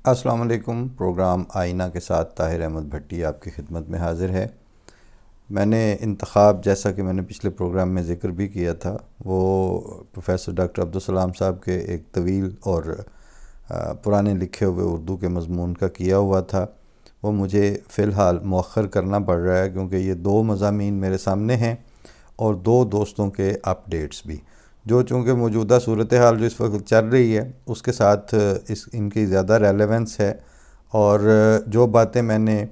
السلام علیکم۔ پروگرام آئینہ کے ساتھ طاہر احمد بھٹی آپ کی خدمت میں حاضر ہے۔ میں نے انتخاب، جیسا کہ میں نے پچھلے پروگرام میں ذکر بھی کیا تھا، وہ پروفیسر ڈاکٹر عبدالسلام صاحب کے ایک طویل اور پرانے لکھے ہوئے اردو کے مضمون کا کیا ہوا تھا۔ وہ مجھے فی الحال مؤخر کرنا پڑ رہا ہے کیونکہ یہ دو مضامین میرے سامنے ہیں اور دو دوستوں کے اپ ڈیٹس بھی، جو چونکہ موجودہ صورتحال جو اس وقت چل رہی ہے اس کے ساتھ ان کی زیادہ ریلیونس ہے، اور جو باتیں میں نے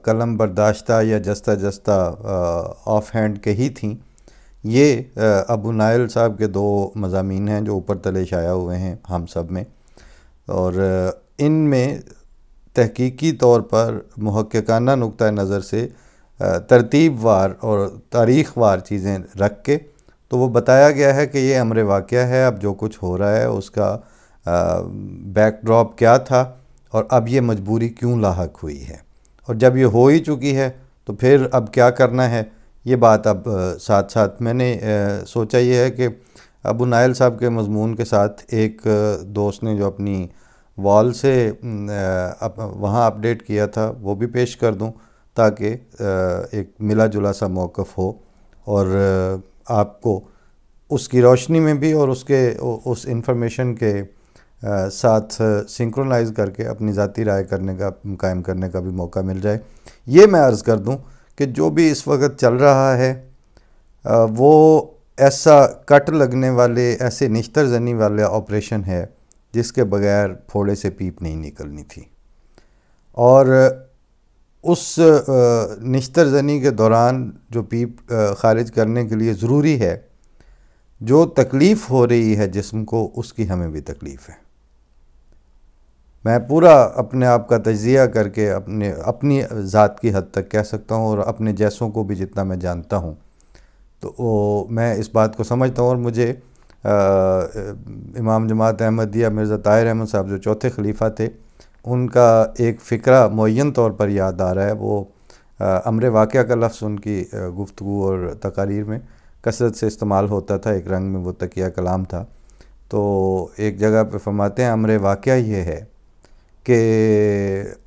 قلم برداشتہ یا جستہ جستہ آف ہینڈ کہی تھیں، یہ ابو نائل صاحب کے دو مضامین ہیں جو اوپر تلے شائع ہوئے ہیں ہم سب میں، اور ان میں تحقیقی طور پر محققانہ نقطہ نظر سے ترتیب وار اور تاریخ وار چیزیں رکھ کے تو وہ بتایا گیا ہے کہ یہ امر واقعہ ہے، اب جو کچھ ہو رہا ہے اس کا بیک ڈراپ کیا تھا اور اب یہ مجبوری کیوں لاحق ہوئی ہے، اور جب یہ ہو ہی چکی ہے تو پھر اب کیا کرنا ہے، یہ بات اب ساتھ ساتھ میں نے سوچا یہ ہے کہ ابو نائل صاحب کے مضمون کے ساتھ ایک دوست نے جو اپنی وال سے وہاں اپڈیٹ کیا تھا وہ بھی پیش کر دوں تاکہ ایک ملا جلا سا موقف ہو، اور آپ کو اس کی روشنی میں بھی اور اس انفارمیشن کے ساتھ سنکرونائز کر کے اپنی ذاتی رائے قائم کرنے کا بھی موقع مل جائے۔ یہ میں عرض کر دوں کہ جو بھی اس وقت چل رہا ہے وہ ایسا کٹ لگنے والے، ایسے نشتر زنی والے آپریشن ہے جس کے بغیر پھوڑے سے پیپ نہیں نکلنی تھی، اور اس نشتر زنی کے دوران جو پیپ خارج کرنے کے لیے ضروری ہے، جو تکلیف ہو رہی ہے جسم کو، اس کی ہمیں بھی تکلیف ہے۔ میں پورا اپنے آپ کا تجزیہ کر کے اپنی ذات کی حد تک کہہ سکتا ہوں، اور اپنے جیسوں کو بھی جتنا میں جانتا ہوں تو میں اس بات کو سمجھتا ہوں، اور مجھے امام جماعت احمدیہ مرزا طاہر احمد صاحب جو چوتھے خلیفہ تھے، ان کا ایک فقرہ معین طور پر یاد آ رہا ہے۔ وہ امر واقعہ کا لفظ ان کی گفتگو اور تقاریر میں کثرت سے استعمال ہوتا تھا، ایک رنگ میں وہ تکیہ کلام تھا۔ تو ایک جگہ پہ فرماتے ہیں امر واقعہ یہ ہے کہ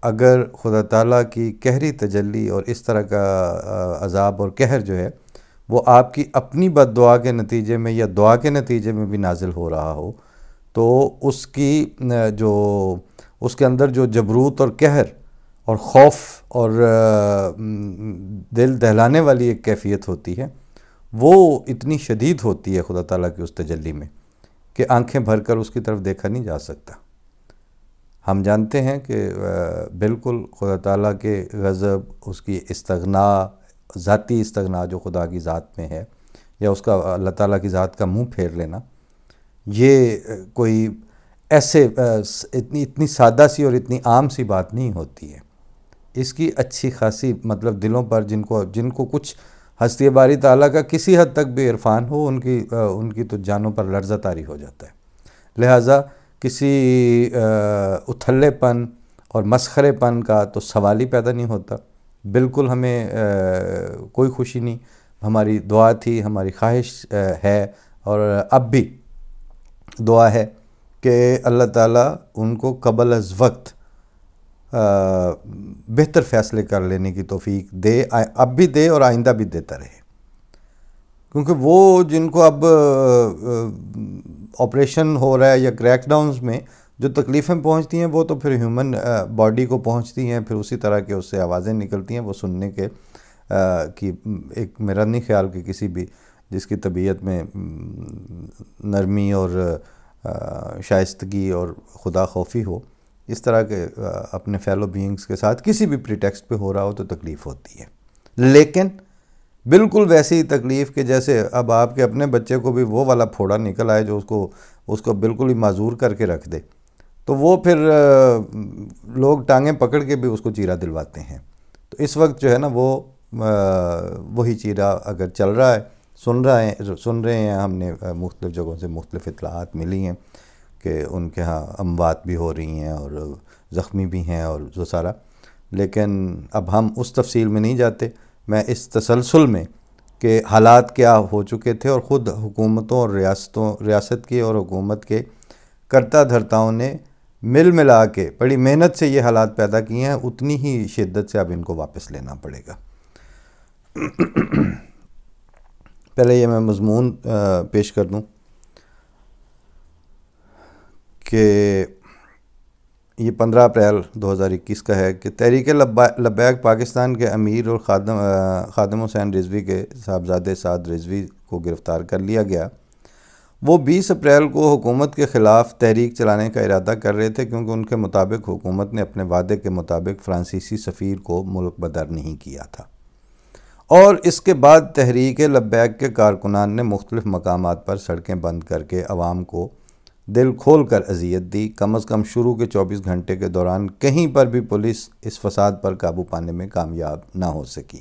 اگر خدا تعالیٰ کی قہری تجلی اور اس طرح کا عذاب اور قہر جو ہے وہ آپ کی اپنی بد دعا کے نتیجے میں یا دعا کے نتیجے میں بھی نازل ہو رہا ہو، تو اس کے اندر جو جبروت اور قہر اور خوف اور دل دہلانے والی ایک کیفیت ہوتی ہے، وہ اتنی شدید ہوتی ہے خدا تعالیٰ کی اس تجلی میں کہ آنکھیں بھر کر اس کی طرف دیکھا نہیں جا سکتا۔ ہم جانتے ہیں کہ بالکل خدا تعالیٰ کے غضب، اس کی استغنا، ذاتی استغنا جو خدا کی ذات میں ہے، یا اس کا اللہ تعالیٰ کی ذات کا منہ پھیر لینا، یہ کوئی ایسے اتنی سادہ سی اور اتنی عام سی بات نہیں ہوتی ہے۔ اس کی اچھی خاصی مطلب دلوں پر جن کو کچھ ہستی باری تعالیٰ کا کسی حد تک بھی عرفان ہو، ان کی تو جانوں پر لرزہ طاری ہو جاتا ہے۔ لہٰذا کسی اتھلے پن اور مسخرے پن کا تو سوال ہی پیدا نہیں ہوتا۔ بالکل ہمیں کوئی خوشی نہیں، ہماری دعا تھی، ہماری خواہش ہے، اور اب بھی دعا ہے کہ اللہ تعالیٰ ان کو قبل از وقت بہتر فیصلے کر لینے کی توفیق دے، اب بھی دے اور آئندہ بھی دیتا رہے، کیونکہ وہ جن کو اب آپریشن ہو رہا ہے یا کریک ڈاؤنز میں جو تکلیفیں پہنچتی ہیں، وہ تو پھر ہیومن باڈی کو پہنچتی ہیں، پھر اسی طرح کے اس سے آوازیں نکلتی ہیں، وہ سننے کے کی ایک میرا نہیں خیال کہ کسی بھی جس کی طبیعت میں نرمی اور شائستگی اور خدا خوفی ہو، اس طرح کے اپنے فیلو بینگز کے ساتھ کسی بھی پریٹیکسٹ پہ ہو رہا ہو تو تکلیف ہوتی ہے، لیکن بالکل ویسی ہی تکلیف کہ جیسے اب آپ کے اپنے بچے کو بھی وہ والا پھوڑا نکل آئے جو اس کو بالکل ہی معذور کر کے رکھ دے، تو وہ پھر لوگ ٹانگیں پکڑ کے بھی اس کو چیرا دلواتے ہیں۔ تو اس وقت جو ہے نا وہی چیرا اگر چل رہا ہے، سن رہے ہیں، ہم نے مختلف جگہوں سے مختلف اطلاعات ملی ہیں کہ ان کے ہاں اموات بھی ہو رہی ہیں اور زخمی بھی ہیں اور جو سارا، لیکن اب ہم اس تفصیل میں نہیں جاتے۔ میں اس تسلسل میں کہ حالات کیا ہو چکے تھے، اور خود حکومتوں اور ریاست کی اور حکومت کے کرتا دھرتاؤں نے مل ملا کے بڑی محنت سے یہ حالات پیدا کیے ہیں، اتنی ہی شدت سے اب ان کو واپس لینا پڑے گا۔ پہلے یہ میں مضمون پیش کر دوں کہ یہ 15 اپریل 2021 کا ہے کہ تحریک لبیک پاکستان کے امیر اور خادم حسین رضوی کے صاحبزادے سعد رضوی کو گرفتار کر لیا گیا۔ وہ 20 اپریل کو حکومت کے خلاف تحریک چلانے کا ارادہ کر رہے تھے، کیونکہ ان کے مطابق حکومت نے اپنے وعدے کے مطابق فرانسیسی سفیر کو ملک بدر نہیں کیا تھا، اور اس کے بعد تحریک لبیک کے کارکنان نے مختلف مقامات پر سڑکیں بند کر کے عوام کو دل کھول کر اذیت دی۔ کم از کم شروع کے 24 گھنٹے کے دوران کہیں پر بھی پولیس اس فساد پر قابو پانے میں کامیاب نہ ہو سکی۔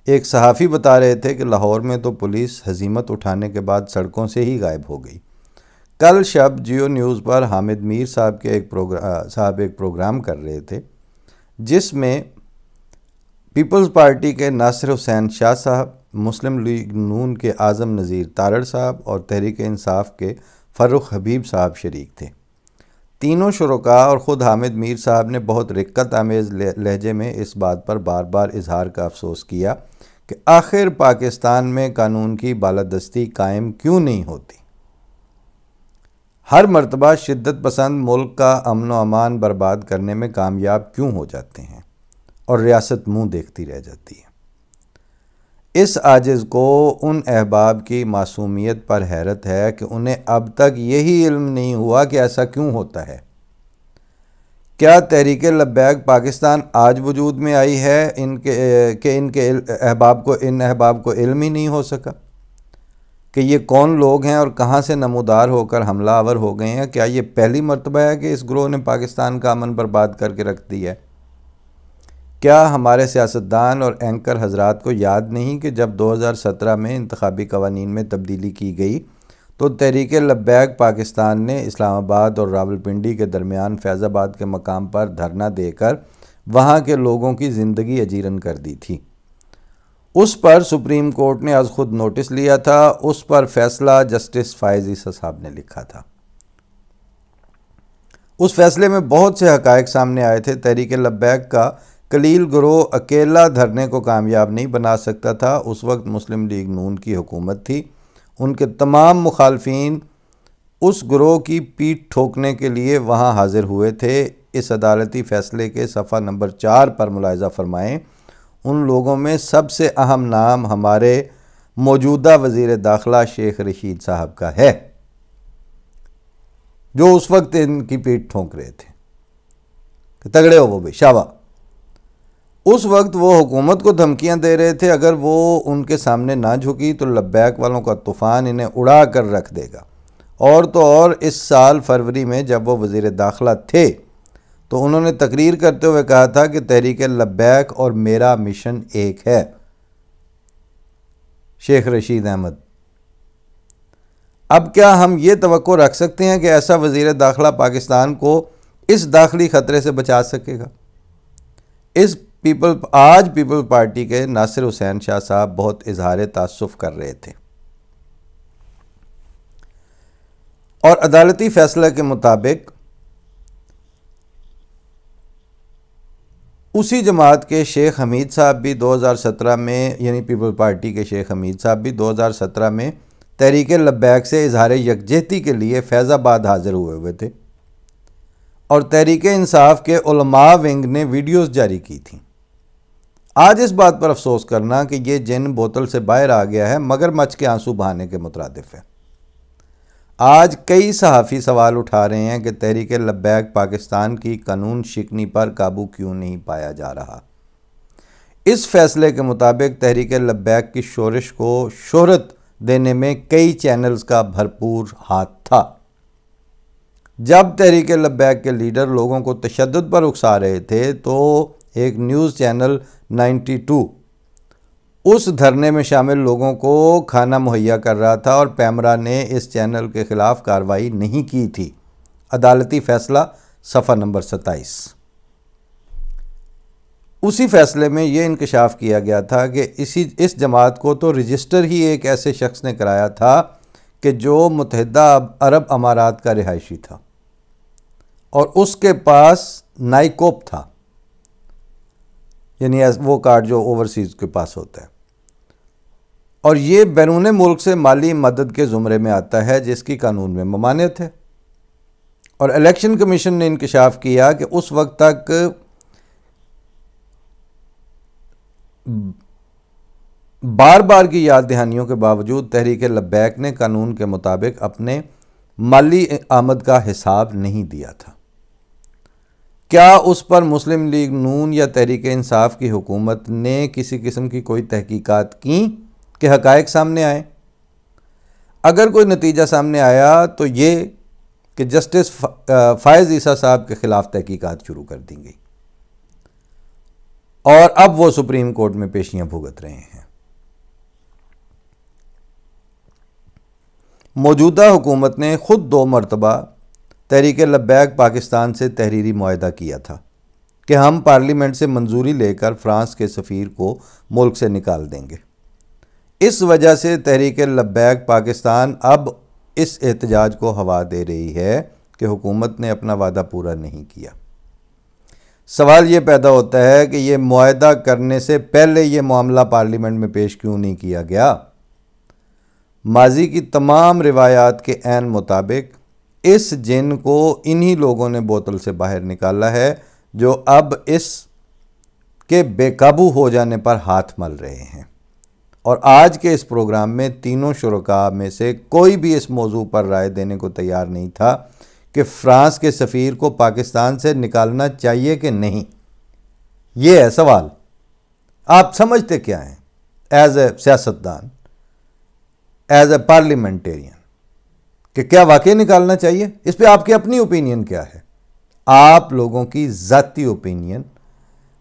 ایک صحافی بتا رہے تھے کہ لاہور میں تو پولیس ہزیمت اٹھانے کے بعد سڑکوں سے ہی غائب ہو گئی۔ کل شب جیو نیوز پر حامد میر صاحب ایک پروگرام کر رہے تھے، جس میں پیپلز پارٹی کے ناصر حسین شاہ صاحب، مسلم لیگ نون کے اعظم نذیر تارڑ صاحب اور تحریک انصاف کے فرخ حبیب صاحب شریک تھے۔ تینوں شرکاء اور خود حامد میر صاحب نے بہت رقت آمیز لہجے میں اس بات پر بار بار اظہار کا افسوس کیا کہ آخر پاکستان میں قانون کی بالادستی قائم کیوں نہیں ہوتی؟ ہر مرتبہ شدت پسند ملک کا امن و امان برباد کرنے میں کامیاب کیوں ہو جاتے ہیں اور ریاست منہ دیکھتی رہ جاتی ہے؟ اس عاجز کو ان احباب کی معصومیت پر حیرت ہے کہ انہیں اب تک یہی علم نہیں ہوا کہ ایسا کیوں ہوتا ہے۔ کیا تحریک لبیک پاکستان آج وجود میں آئی ہے کہ ان احباب کو علم ہی نہیں ہو سکا کہ یہ کون لوگ ہیں اور کہاں سے نمودار ہو کر حملہ آور ہو گئے ہیں؟ کیا یہ پہلی مرتبہ ہے کہ اس گروہ نے پاکستان کا امن برباد کر کے رکھ دیا ہے؟ کیا ہمارے سیاستدان اور اینکر حضرات کو یاد نہیں کہ جب 2017 میں انتخابی قوانین میں تبدیلی کی گئی تو تحریک لبیک پاکستان نے اسلام آباد اور راولپنڈی کے درمیان فیض آباد کے مقام پر دھرنا دے کر وہاں کے لوگوں کی زندگی اجیرن کر دی تھی؟ اس پر سپریم کورٹ نے از خود نوٹس لیا تھا، اس پر فیصلہ جسٹس فائز عیسی صاحب نے لکھا تھا۔ اس فیصلے میں بہت سے حقائق سامنے آئے تھے۔ تحریک لبیک کا قلیل گروہ اکیلا دھرنے کو کامیاب نہیں بنا سکتا تھا۔ اس وقت مسلم لیگ نون کی حکومت تھی، ان کے تمام مخالفین اس گروہ کی پیٹھ ٹھوکنے کے لیے وہاں حاضر ہوئے تھے۔ اس عدالتی فیصلے کے صفحہ نمبر 4 پر ملاحظہ فرمائیں، ان لوگوں میں سب سے اہم نام ہمارے موجودہ وزیر داخلہ شیخ رشید صاحب کا ہے، جو اس وقت ان کی پیٹھ ٹھونک رہے تھے کہ تگڑے ہو وہ بھی شابہ۔ اس وقت وہ حکومت کو دھمکیاں دے رہے تھے، اگر وہ ان کے سامنے نہ جھکی تو لبیک والوں کا طوفان انہیں اڑا کر رکھ دے گا۔ اور تو اور اس سال فروری میں جب وہ وزیر داخلہ تھے تو انہوں نے تقریر کرتے ہوئے کہا تھا کہ تحریک لبیک اور میرا مشن ایک ہے۔ شیخ رشید احمد، اب کیا ہم یہ توقع رکھ سکتے ہیں کہ ایسا وزیر داخلہ پاکستان کو اس داخلی خطرے سے بچا سکے گا؟ آج پیپل پارٹی کے ناصر حسین شاہ صاحب بہت اظہار تاسف کر رہے تھے، اور عدالتی فیصلہ کے مطابق اسی جماعت کے شیخ حمید صاحب بھی 2017 میں، یعنی پیپل پارٹی کے شیخ حمید صاحب بھی 2017 میں تحریک لبیک سے اظہار یکجہتی کے لیے فیض آباد حاضر ہوئے تھے، اور تحریک انصاف کے علماء ونگ نے ویڈیوز جاری کی تھیں۔ آج اس بات پر افسوس کرنا کہ یہ جن بوتل سے باہر آ گیا ہے مگر مچھ کے آنسو بہانے کے مترادف ہے۔ آج کئی صحافی سوال اٹھا رہے ہیں کہ تحریک لبیک پاکستان کی قانون شکنی پر قابو کیوں نہیں پایا جا رہا۔ اس فیصلے کے مطابق تحریک لبیک کی شورش کو شہرت دینے میں کئی چینلز کا بھرپور ہاتھ تھا۔ جب تحریک لبیک کے لیڈر لوگوں کو تشدد پر اکسا رہے تھے تو ایک نیوز چینل 92 اس دھرنے میں شامل لوگوں کو کھانا مہیا کر رہا تھا، اور پیمرا نے اس چینل کے خلاف کارروائی نہیں کی تھی۔ عدالتی فیصلہ صفحہ نمبر 27۔ اسی فیصلے میں یہ انکشاف کیا گیا تھا کہ اس جماعت کو تو رجسٹر ہی ایک ایسے شخص نے کرایا تھا کہ جو متحدہ عرب امارات کا رہائشی تھا۔ اور اس کے پاس نائکوپ تھا، یعنی وہ کارڈ جو اوورسیز کے پاس ہوتا ہے، اور یہ بیرون ملک سے مالی مدد کے زمرے میں آتا ہے جس کی قانون میں ممانعت ہے۔ اور الیکشن کمیشن نے انکشاف کیا کہ اس وقت تک بار بار کی یاد دہانیوں کے باوجود تحریک لبیک نے قانون کے مطابق اپنے مالی آمد کا حساب نہیں دیا تھا۔ کیا اس پر مسلم لیگ نون یا تحریک انصاف کی حکومت نے کسی قسم کی کوئی تحقیقات کی کہ حقائق سامنے آئے؟ اگر کوئی نتیجہ سامنے آیا تو یہ کہ جسٹس فائز عیسیٰ صاحب کے خلاف تحقیقات شروع کر دی گئی اور اب وہ سپریم کورٹ میں پیشیاں بھگت رہے ہیں۔ موجودہ حکومت نے خود 2 مرتبہ تحریک لبیک پاکستان سے تحریری معاہدہ کیا تھا کہ ہم پارلیمنٹ سے منظوری لے کر فرانس کے سفیر کو ملک سے نکال دیں گے۔ اس وجہ سے تحریک لبیک پاکستان اب اس احتجاج کو ہوا دے رہی ہے کہ حکومت نے اپنا وعدہ پورا نہیں کیا۔ سوال یہ پیدا ہوتا ہے کہ یہ معاہدہ کرنے سے پہلے یہ معاملہ پارلیمنٹ میں پیش کیوں نہیں کیا گیا؟ ماضی کی تمام روایات کے عین مطابق اس جن کو انہی لوگوں نے بوتل سے باہر نکالا ہے جو اب اس کے بے قابو ہو جانے پر ہاتھ مل رہے ہیں۔ اور آج کے اس پروگرام میں تینوں شرکاء میں سے کوئی بھی اس موضوع پر رائے دینے کو تیار نہیں تھا کہ فرانس کے سفیر کو پاکستان سے نکالنا چاہیے کہ نہیں۔ یہ ہے سوال۔ آپ سمجھتے کیا ہیں ایز اے سیاستدان، ایز اے پارلیمنٹیرین، کہ کیا واقعی نکالنا چاہیے؟ اس پہ آپ کی اپنی اوپینین کیا ہے؟ آپ لوگوں کی ذاتی اوپینین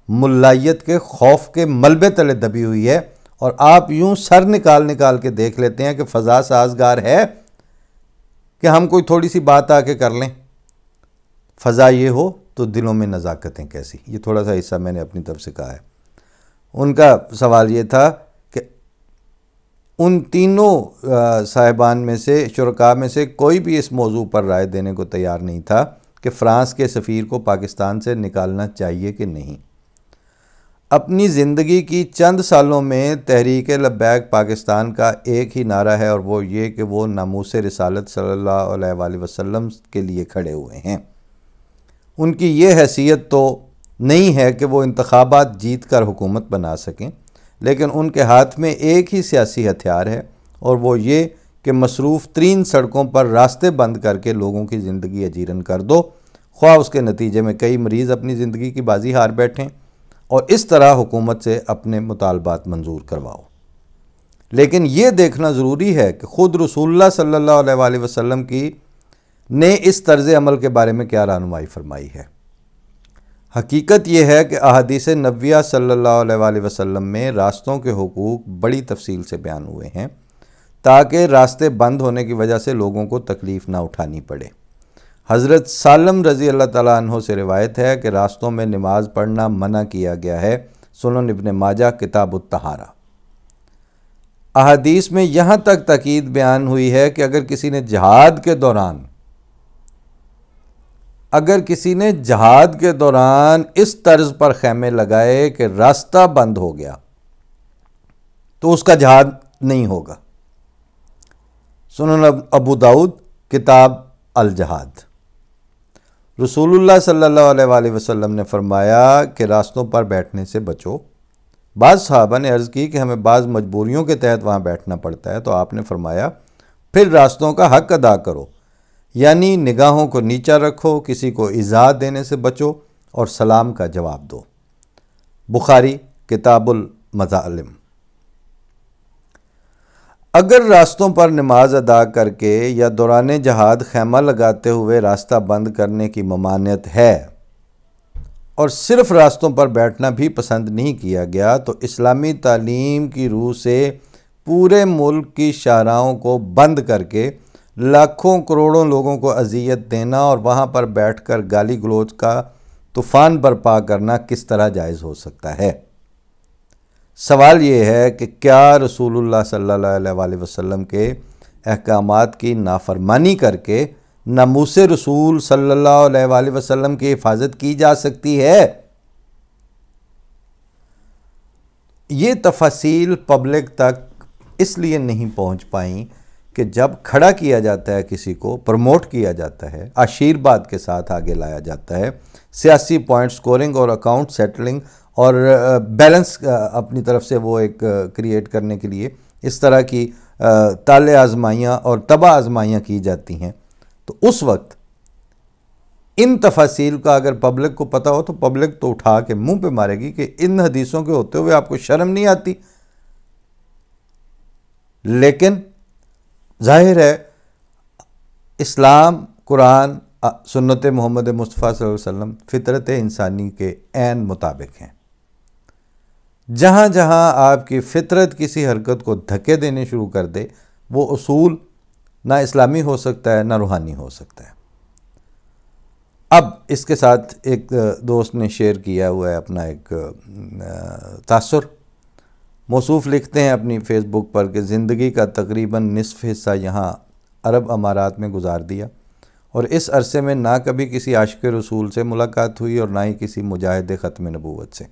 ملائیت کے خوف کے ملبے تلے دبی ہوئی ہے، اور آپ یوں سر نکال کے دیکھ لیتے ہیں کہ فضا سازگار ہے کہ ہم کوئی تھوڑی سی بات آ کے کر لیں۔ فضا یہ ہو تو دلوں میں نزاکتیں کیسی؟ یہ تھوڑا سا حصہ میں نے اپنی طرف سے کہا ہے۔ ان کا سوال یہ تھا کہ ان تینوں صاحبان میں سے، شرکاء میں سے کوئی بھی اس موضوع پر رائے دینے کو تیار نہیں تھا کہ فرانس کے سفیر کو پاکستان سے نکالنا چاہیے کہ نہیں۔ اپنی زندگی کی چند سالوں میں تحریک لبیک پاکستان کا ایک ہی نعرہ ہے، اور وہ یہ کہ وہ ناموس رسالت صلی اللہ علیہ وآلہ وسلم کے لیے کھڑے ہوئے ہیں۔ ان کی یہ حیثیت تو نہیں ہے کہ وہ انتخابات جیت کر حکومت بنا سکیں، لیکن ان کے ہاتھ میں ایک ہی سیاسی ہتھیار ہے، اور وہ یہ کہ مصروف ترین سڑکوں پر راستے بند کر کے لوگوں کی زندگی اجیرن کر دو، خواہ اس کے نتیجے میں کئی مریض اپنی زندگی کی بازی ہار بیٹھیں، اور اس طرح حکومت سے اپنے مطالبات منظور کرواؤ۔ لیکن یہ دیکھنا ضروری ہے کہ خود رسول اللہ صلی اللہ علیہ وآلہ وسلم نے اس طرز عمل کے بارے میں کیا رہنمائی فرمائی ہے۔ حقیقت یہ ہے کہ احادیث نبویہ صلی اللہ علیہ وآلہ وسلم میں راستوں کے حقوق بڑی تفصیل سے بیان ہوئے ہیں تاکہ راستے بند ہونے کی وجہ سے لوگوں کو تکلیف نہ اٹھانی پڑے۔ حضرت سالم رضی اللہ تعالیٰ عنہ سے روایت ہے کہ راستوں میں نماز پڑھنا منع کیا گیا ہے، سنن ابن ماجہ کتاب الطہارہ۔ احادیث میں یہاں تک تاکید بیان ہوئی ہے کہ اگر کسی نے جہاد کے دوران اس طرز پر خیمے لگائے کہ راستہ بند ہو گیا تو اس کا جہاد نہیں ہوگا، سنن ابو داؤد کتاب الجہاد۔ رسول اللہ صلی اللہ علیہ وآلہ وسلم نے فرمایا کہ راستوں پر بیٹھنے سے بچو۔ بعض صحابہ نے عرض کی کہ ہمیں بعض مجبوریوں کے تحت وہاں بیٹھنا پڑتا ہے، تو آپ نے فرمایا پھر راستوں کا حق ادا کرو، یعنی نگاہوں کو نیچا رکھو، کسی کو ایذا دینے سے بچو اور سلام کا جواب دو۔ بخاری کتاب المظالم۔ اگر راستوں پر نماز ادا کر کے یا دوران جہاد خیمہ لگاتے ہوئے راستہ بند کرنے کی ممانعت ہے اور صرف راستوں پر بیٹھنا بھی پسند نہیں کیا گیا، تو اسلامی تعلیم کی روح سے پورے ملک کی شاہراہوں کو بند کر کے لاکھوں کروڑوں لوگوں کو اذیت دینا اور وہاں پر بیٹھ کر گالی گلوچ کا طوفان برپا کرنا کس طرح جائز ہو سکتا ہے؟ سوال یہ ہے کہ کیا رسول اللہ صلی اللہ علیہ وآلہ وسلم کے احکامات کی نافرمانی کر کے ناموس رسول صلی اللہ علیہ وآلہ وسلم کی حفاظت کی جا سکتی ہے؟ یہ تفاصیل پبلک تک اس لیے نہیں پہنچ پائیں کہ جب کھڑا کیا جاتا ہے کسی کو، پروموٹ کیا جاتا ہے، آشیرواد کے ساتھ آگے لایا جاتا ہے، سیاسی پوائنٹ سکورنگ اور اکاؤنٹ سیٹلنگ اور بیلنس اپنی طرف سے وہ ایک کریٹ کرنے کے لیے اس طرح کی طال آزمائیاں اور تباہ آزمائیاں کی جاتی ہیں، تو اس وقت ان تفاصیل کا اگر پبلک کو پتہ ہو تو پبلک تو اٹھا کے منہ پہ مارے گی کہ ان حدیثوں کے ہوتے ہوئے آپ کو شرم نہیں آتی۔ لیکن ظاہر ہے اسلام، قرآن، سنت محمد مصطفیٰ صلی اللہ علیہ وسلم فطرت انسانی کے عین مطابق ہیں۔ جہاں جہاں آپ کی فطرت کسی حرکت کو دھکے دینے شروع کر دے، وہ اصول نہ اسلامی ہو سکتا ہے نہ روحانی ہو سکتا ہے۔ اب اس کے ساتھ ایک دوست نے شیئر کیا ہوا ہے اپنا ایک تاثر۔ موصوف لکھتے ہیں اپنی فیس بک پر کہ زندگی کا تقریباً نصف حصہ یہاں عرب امارات میں گزار دیا، اور اس عرصے میں نہ کبھی کسی عاشق رسول سے ملاقات ہوئی اور نہ ہی کسی مجاہد ختم نبوت سے،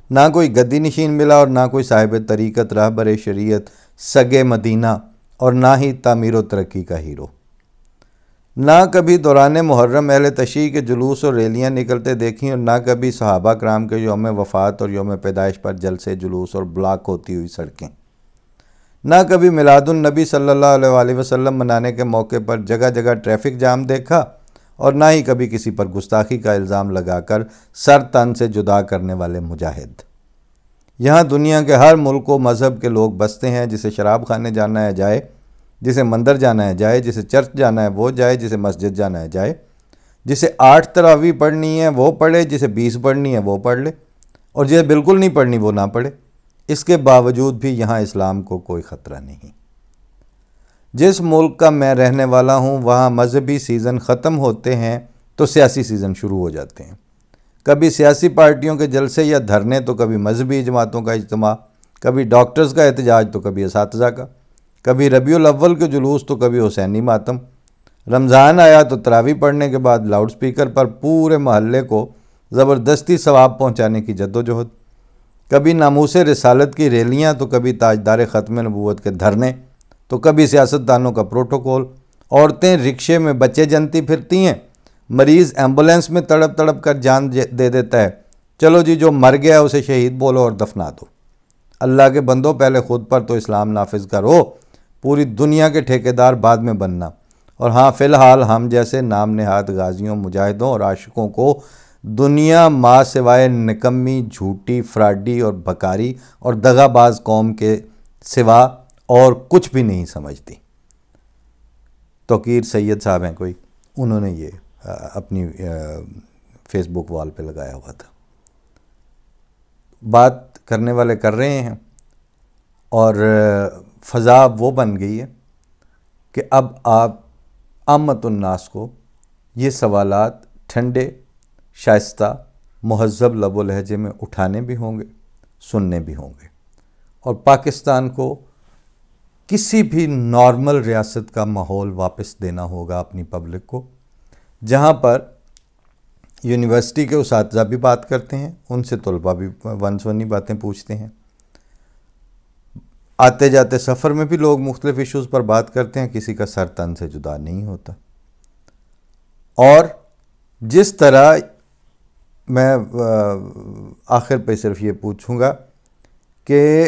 نہ کوئی گدی نشین ملا اور نہ کوئی صاحب طریقت، راہبر شریعت، سگ مدینہ، اور نہ ہی تعمیر و ترقی کا ہیرو۔ نہ کبھی دوران محرم اہل تشیع کے جلوس اور ریلیاں نکلتے دیکھیں، اور نہ کبھی صحابہ کرام کے یوم وفات اور یوم پیدائش پر جلسے، جلوس اور بلاک ہوتی ہوئی سڑکیں۔ نہ کبھی میلاد النبی صلی اللہ علیہ وآلہ وسلم منانے کے موقع پر جگہ جگہ ٹریفک جام دیکھا، اور نہ ہی کبھی کسی پر گستاخی کا الزام لگا کر سر تن سے جدا کرنے والے مجاہد۔ یہاں دنیا کے ہر ملک و مذہب کے لوگ بستے ہیں، جسے شراب خانے جانا ہے جائے، جسے مندر جانا ہے جائے، جسے چرچ جانا ہے وہ جائے، جسے مسجد جانا ہے جائے، جسے 8 تراویح پڑھنی ہے وہ پڑھے، جسے 20 پڑھنی ہے وہ پڑھ لے، اور جسے بالکل نہیں پڑھنی وہ نہ پڑھے۔ اس کے باوجود بھی یہاں اسلام کو کوئی خطرہ نہیں۔ جس ملک کا میں رہنے والا ہوں وہاں مذہبی سیزن ختم ہوتے ہیں تو سیاسی سیزن شروع ہو جاتے ہیں۔ کبھی سیاسی پارٹیوں کے جلسے یا دھرنے تو کبھی مذہبی جماعتوں کا اجتماع، کبھی ڈاکٹرز کا احتجاج تو کبھی اساتذہ کا، کبھی ربیع الاول کے جلوس تو کبھی حسینی ماتم۔ رمضان آیا تو تراویح پڑھنے کے بعد لاؤڈ سپیکر پر پورے محلے کو زبردستی ثواب پہنچانے کی جدوجہد، کبھی ناموس رسالت کی ریلیاں تو کبھی تاجدار ختم نبوت کے دھرنے تو کبھی سیاستدانوں کا پروٹوکول۔ عورتیں رکشے میں بچے جنتی پھرتی ہیں، مریض ایمبولینس میں تڑپ تڑپ کر جان دے دیتا ہے، چلو جی جو مر گیا اسے شہید بولو اور دفنا دو۔ اللہ کے بندوں پہلے خود پر تو اسلام نافذ کرو، پوری دنیا کے ٹھیکیدار بعد میں بننا۔ اور ہاں فی الحال ہم جیسے نام نہاد غازیوں، مجاہدوں اور عاشقوں کو دنیا ماں سوائے نکمی، جھوٹی، فراڈی اور بھکاری اور دغا باز قوم کے سوا اور کچھ بھی نہیں سمجھتی۔ توقیر سید صاحب ہیں کوئی، انہوں نے یہ اپنی فیس بک وال پہ لگایا ہوا تھا۔ بات کرنے والے کر رہے ہیں اور فضا وہ بن گئی ہے کہ اب آپ عامت الناس کو یہ سوالات ٹھنڈے، شائستہ، مہذب لب و لہجے میں اٹھانے بھی ہوں گے، سننے بھی ہوں گے، اور پاکستان کو کسی بھی نارمل ریاست کا ماحول واپس دینا ہوگا اپنی پبلک کو، جہاں پر یونیورسٹی کے اساتذہ بھی بات کرتے ہیں، ان سے طلباء بھی ون سونی باتیں پوچھتے ہیں، آتے جاتے سفر میں بھی لوگ مختلف ایشوز پر بات کرتے ہیں، کسی کا سر تن سے جدا نہیں ہوتا۔ اور جس طرح میں آخر پہ صرف یہ پوچھوں گا کہ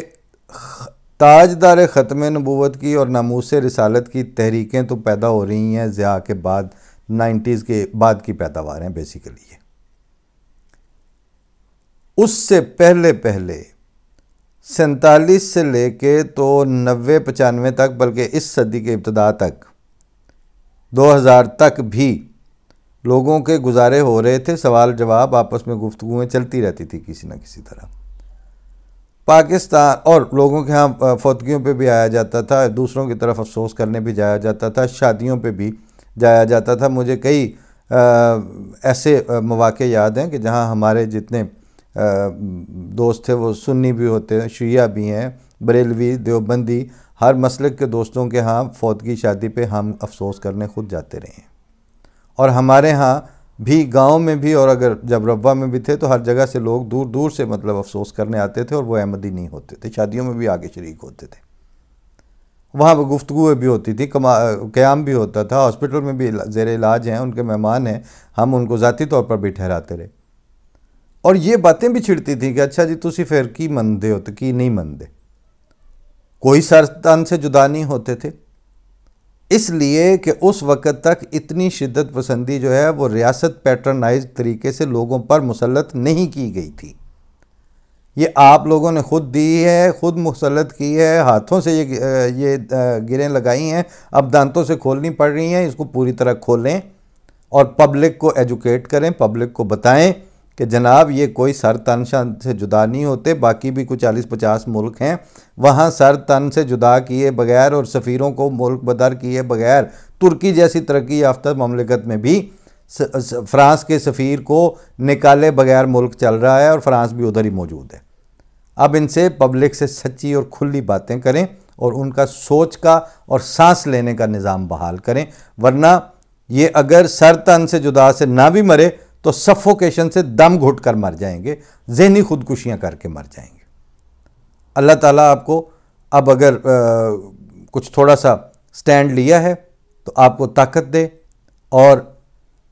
تاجدار ختم نبوت کی اور ناموس رسالت کی تحریکیں تو پیدا ہو رہی ہیں ضیاء کے بعد، 90s کے بعد کی پیداوار ہیں بیسیکلی یہ۔ اس سے پہلے 47 سے لے کے تو 90-95 تک، بلکہ اس صدی کے ابتدا تک 2000 تک بھی لوگوں کے گزارے ہو رہے تھے، سوال جواب آپس میں گفتگویں چلتی رہتی تھی کسی نہ کسی طرح۔ پاکستان اور لوگوں کے ہاں فوتگیوں پہ بھی آیا جاتا تھا، دوسروں کی طرف افسوس کرنے بھی جایا جاتا تھا، شادیوں پہ بھی جایا جاتا تھا۔ مجھے کئی ایسے مواقع یاد ہیں کہ جہاں ہمارے جتنے دوست تھے وہ سنی بھی ہوتے ہیں، شیعہ بھی ہیں، بریلوی، دیوبندی، ہر مسلک کے دوستوں کے ہاں فوت کی شادی پہ ہم افسوس کرنے خود جاتے رہے ہیں، اور ہمارے ہاں بھی گاؤں میں بھی، اور اگر جب ربوہ میں بھی تھے تو ہر جگہ سے لوگ دور دور سے مطلب افسوس کرنے آتے تھے، اور وہ احمدی نہیں ہوتے تھے، شادیوں میں بھی آگے شریک ہوتے تھے، وہاں پہ گفتگو بھی ہوتی تھی، قیام بھی ہوتا تھا، ہاسپٹل میں بھی زیر علاج ہیں، ان کے مہمان ہیں، ہم ان کو ذاتی طور پر بھی ٹھہراتے رہے، اور یہ باتیں بھی چھڑتی تھیں کہ اچھا جی تسی پھر کی مندے ہو تو کی نہیں مندے، کوئی سر تن سے جدا نہیں ہوتے تھے، اس لیے کہ اس وقت تک اتنی شدت پسندی جو ہے وہ ریاست پیٹرنائز طریقے سے لوگوں پر مسلط نہیں کی گئی تھی، یہ آپ لوگوں نے خود دی ہے، خود مسلط کی ہے، ہاتھوں سے یہ گریں لگائی ہیں، اب دانتوں سے کھولنی پڑ رہی ہیں، اس کو پوری طرح کھولیں اور پبلک کو ایجوکیٹ کریں، پبلک کو بتائیں کہ جناب یہ کوئی سر تن سے جدا نہیں ہوتے، باقی بھی کچھ 40-50 ملک ہیں وہاں سر تن سے جدا کیے بغیر اور سفیروں کو ملک بدر کیے بغیر، ترکی جیسی ترقی یافتہ مملکت میں بھی فرانس کے سفیر کو نکالے بغیر ملک چل رہا ہے، اور فرانس بھی ادھر ہی موجود ہے۔ اب ان سے پبلک سے سچی اور کھلی باتیں کریں اور ان کا سوچ کا اور سانس لینے کا نظام بحال کریں، ورنہ یہ اگر سر تن سے جدا سے نہ بھی مرے تو سفوکیشن سے دم گھٹ کر مر جائیں گے، ذہنی خودکشیاں کر کے مر جائیں گے۔ اللہ تعالیٰ آپ کو اب اگر کچھ تھوڑا سا سٹینڈ لیا ہے تو آپ کو طاقت دے، اور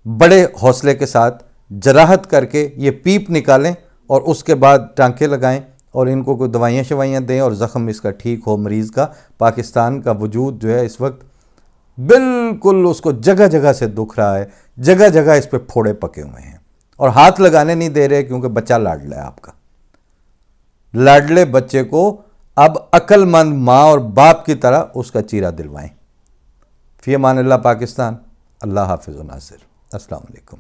بڑے حوصلے کے ساتھ جراحت کر کے یہ پیپ نکالیں، اور اس کے بعد ٹانکے لگائیں اور ان کو کوئی دوائیاں شوائیاں دیں، اور زخم اس کا ٹھیک ہو مریض کا۔ پاکستان کا وجود جو ہے اس وقت بالکل اس کو جگہ جگہ سے دکھ رہا ہے، جگہ جگہ اس پہ پھوڑے پکے ہوئے ہیں، اور ہاتھ لگانے نہیں دے رہے کیونکہ بچہ لاڈلا ہے آپ کا۔ لاڈلے بچے کو اب عقل مند ماں اور باپ کی طرح اس کا چیرہ دلوائیں۔ فی امان اللہ پاکستان، اللہ حافظ و ناصر۔ السلام علیکم۔